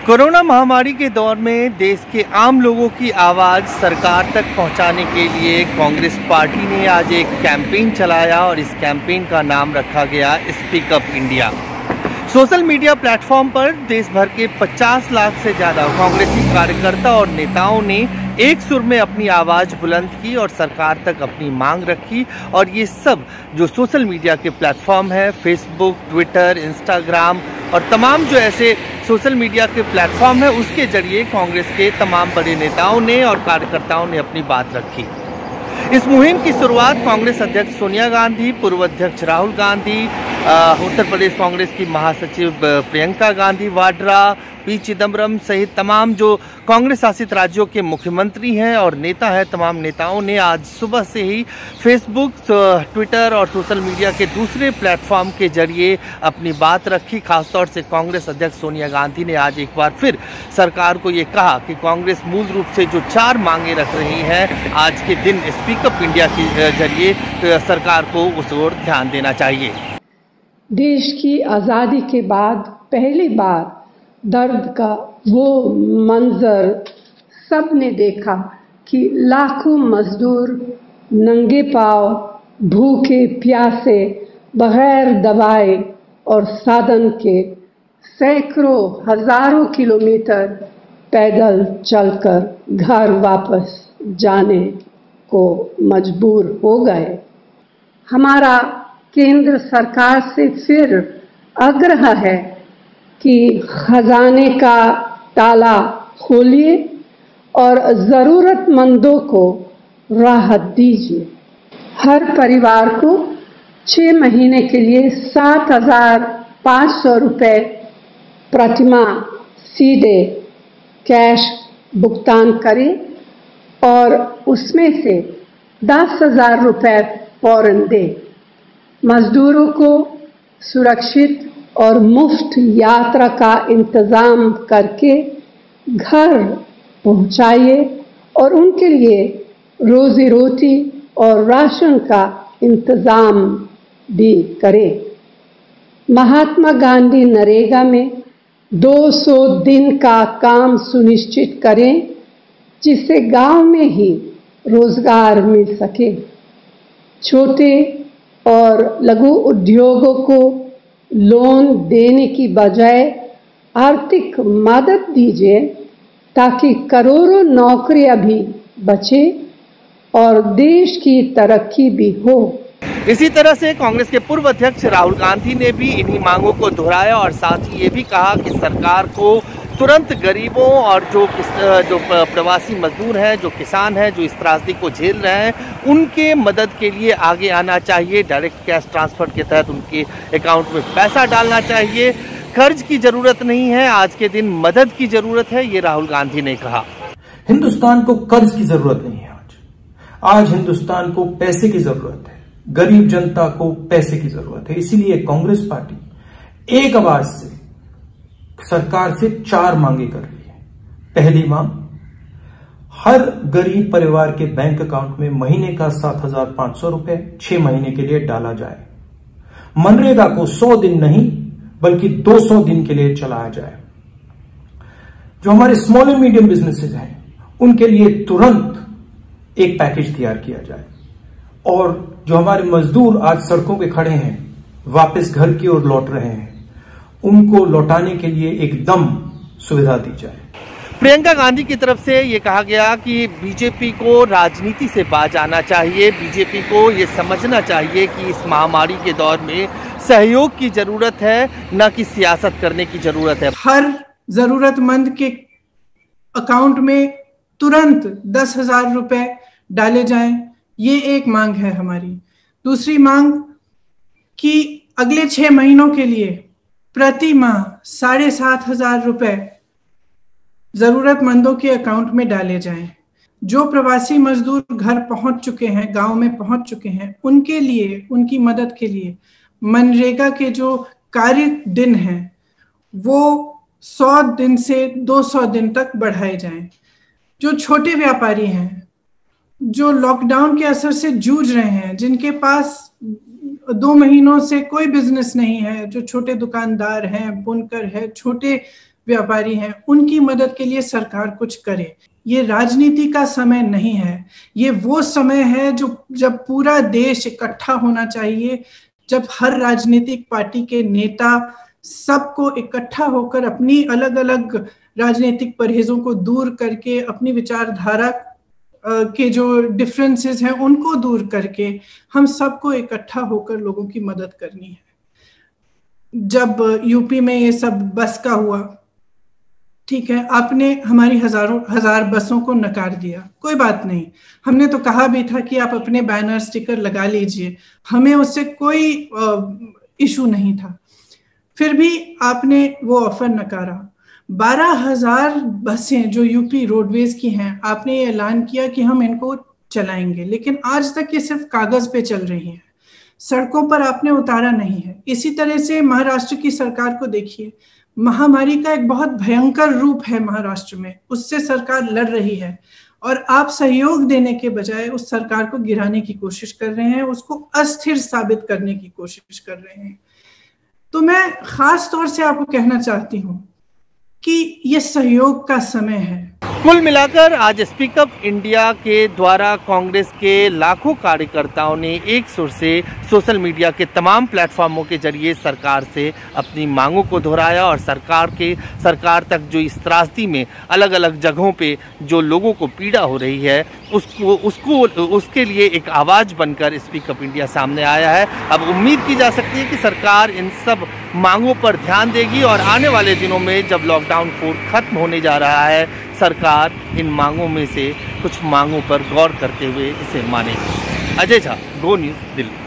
Corona महामारी के दौर में देश के आम लोगों की आवाज़ सरकार तक पहुंचाने के लिए कांग्रेस पार्टी ने आज एक कैंपेन चलाया और इस कैंपेन का नाम रखा गया speak up India. Social media platform पर देश भर के 50 लाख से ज़्यादा कांग्रेसी कार्यकर्ता और नेताओं ने एक सुर में अपनी आवाज़ बुलंद की और सरकार तक अपनी मांग रखी। और ये सब जो सोशल मीडिया के प्लेटफॉर्म है, फेसबुक, ट्विटर, इंस्टाग्राम और तमाम जो ऐसे सोशल मीडिया के प्लेटफॉर्म है, उसके जरिए कांग्रेस के तमाम बड़े नेताओं ने और कार्यकर्ताओं ने अपनी बात रखी। इस मुहिम की शुरुआत कांग्रेस अध्यक्ष सोनिया गांधी, पूर्व अध्यक्ष राहुल गांधी, उत्तर प्रदेश कांग्रेस की महासचिव प्रियंका गांधी वाड्रा, पी चिदम्बरम सहित तमाम जो कांग्रेस शासित राज्यों के मुख्यमंत्री हैं और नेता हैं, तमाम नेताओं ने आज सुबह से ही फेसबुक, ट्विटर और सोशल मीडिया के दूसरे प्लेटफॉर्म के जरिए अपनी बात रखी। खासतौर से कांग्रेस अध्यक्ष सोनिया गांधी ने आज एक बार फिर सरकार को ये कहा कि कांग्रेस मूल रूप से जो 4 मांगे रख रही है, आज के दिन स्पीक अप इंडिया के जरिए सरकार को उस ओर ध्यान देना चाहिए। देश की आज़ादी के बाद पहली बार दर्द का वो मंजर सबने देखा कि लाखों मजदूर नंगे पांव, भूखे प्यासे, बगैर दवाई और साधन के सैकड़ों हजारों किलोमीटर पैदल चलकर घर वापस जाने को मजबूर हो गए। हमारा केंद्र सरकार से फिर आग्रह है कि खजाने का ताला खोलिए और ज़रूरतमंदों को राहत दीजिए। हर परिवार को 6 महीने के लिए 7,500 रुपये प्रतिमाह सीधे कैश भुगतान करें और उसमें से 10,000 रुपये फौरन दें। मजदूरों को सुरक्षित और मुफ्त यात्रा का इंतज़ाम करके घर पहुंचाइए और उनके लिए रोज़ी रोटी और राशन का इंतज़ाम भी करें। महात्मा गांधी नरेगा में 200 दिन का काम सुनिश्चित करें, जिससे गांव में ही रोज़गार मिल सके। छोटे और लघु उद्योगों को लोन देने की बजाय आर्थिक मदद दीजिए ताकि करोड़ों नौकरियां भी बचे और देश की तरक्की भी हो। इसी तरह से कांग्रेस के पूर्व अध्यक्ष राहुल गांधी ने भी इन्हीं मांगों को दोहराया और साथ ही ये भी कहा कि सरकार को तुरंत गरीबों और जो प्रवासी मजदूर हैं, जो किसान हैं, जो इस त्रासदी को झेल रहे हैं, उनके मदद के लिए आगे आना चाहिए। डायरेक्ट कैश ट्रांसफर के तहत उनके अकाउंट में पैसा डालना चाहिए। कर्ज की जरूरत नहीं है, आज के दिन मदद की जरूरत है, ये राहुल गांधी ने कहा। हिंदुस्तान को कर्ज की जरूरत नहीं है। आज हिंदुस्तान को पैसे की जरूरत है, गरीब जनता को पैसे की जरूरत है। इसीलिए कांग्रेस पार्टी एक आवाज से सरकार से 4 मांगे कर रही है। पहली मांग, हर गरीब परिवार के बैंक अकाउंट में महीने का 7,500 रुपए 6 महीने के लिए डाला जाए। मनरेगा को 100 दिन नहीं बल्कि 200 दिन के लिए चलाया जाए। जो हमारे स्मॉल एंड मीडियम बिजनेसेस हैं, उनके लिए तुरंत एक पैकेज तैयार किया जाए और जो हमारे मजदूर आज सड़कों पे खड़े हैं, वापस घर की ओर लौट रहे हैं, उनको लौटाने के लिए एकदम सुविधा दी जाए। प्रियंका गांधी की तरफ से ये कहा गया कि बीजेपी को राजनीति से बाज आना चाहिए। बीजेपी को ये समझना चाहिए कि इस महामारी के दौर में सहयोग की जरूरत है, न कि सियासत करने की जरूरत है। हर जरूरतमंद के अकाउंट में तुरंत 10,000 रुपए डाले जाएं, ये एक मांग है हमारी। दूसरी मांग कि अगले 6 महीनों के लिए प्रति माह 7,500 रुपए जरूरतमंदों के अकाउंट में डाले जाएं। जो प्रवासी मजदूर घर पहुंच चुके हैं, गांव में पहुंच चुके हैं, उनके लिए, उनकी मदद के लिए मनरेगा के जो कार्य दिन हैं वो 100 दिन से 200 दिन तक बढ़ाए जाएं। जो छोटे व्यापारी हैं, जो लॉकडाउन के असर से जूझ रहे हैं, जिनके पास 2 महीनों से कोई बिजनेस नहीं है, जो छोटे दुकानदार हैं, बुनकर है, छोटे व्यापारी हैं, उनकी मदद के लिए सरकार कुछ करे। ये राजनीति का समय नहीं है, ये वो समय है जब पूरा देश इकट्ठा होना चाहिए, जब हर राजनीतिक पार्टी के नेता सबको इकट्ठा होकर अपनी अलग अलग राजनीतिक परहेजों को दूर करके, अपनी विचारधारा के जो डिफरेंसेस हैं उनको दूर करके हम सबको इकट्ठा होकर लोगों की मदद करनी है। जब यूपी में ये सब बस का हुआ, ठीक है, आपने हमारी हजार बसों को नकार दिया, कोई बात नहीं, हमने तो कहा भी था कि आप अपने बैनर स्टिकर लगा लीजिए, हमें उससे कोई इशू नहीं था, फिर भी आपने वो ऑफर नकारा। 12,000 बसें जो यूपी रोडवेज की हैं, आपने ये ऐलान किया कि हम इनको चलाएंगे, लेकिन आज तक ये सिर्फ कागज पे चल रही हैं, सड़कों पर आपने उतारा नहीं है। इसी तरह से महाराष्ट्र की सरकार को देखिए, महामारी का एक बहुत भयंकर रूप है महाराष्ट्र में, उससे सरकार लड़ रही है और आप सहयोग देने के बजाय उस सरकार को गिराने की कोशिश कर रहे हैं, उसको अस्थिर साबित करने की कोशिश कर रहे हैं। तो मैं खास तौर से आपको कहना चाहती हूं कि ये सहयोग का समय है। कुल मिलाकर आज स्पीक अप इंडिया के द्वारा कांग्रेस के लाखों कार्यकर्ताओं ने एक सुर से सोशल मीडिया के तमाम प्लेटफॉर्मों के जरिए सरकार से अपनी मांगों को दोहराया और सरकार तक जो इस त्रासदी में अलग अलग जगहों पे जो लोगों को पीड़ा हो रही है उसके लिए एक आवाज़ बनकर स्पीक अप इंडिया सामने आया है। अब उम्मीद की जा सकती है कि सरकार इन सब मांगों पर ध्यान देगी और आने वाले दिनों में जब लॉकडाउन कोड खत्म होने जा रहा है, सरकार इन मांगों में से कुछ मांगों पर गौर करते हुए इसे मानेगी। अजय झा, गो न्यूज़, दिल्ली।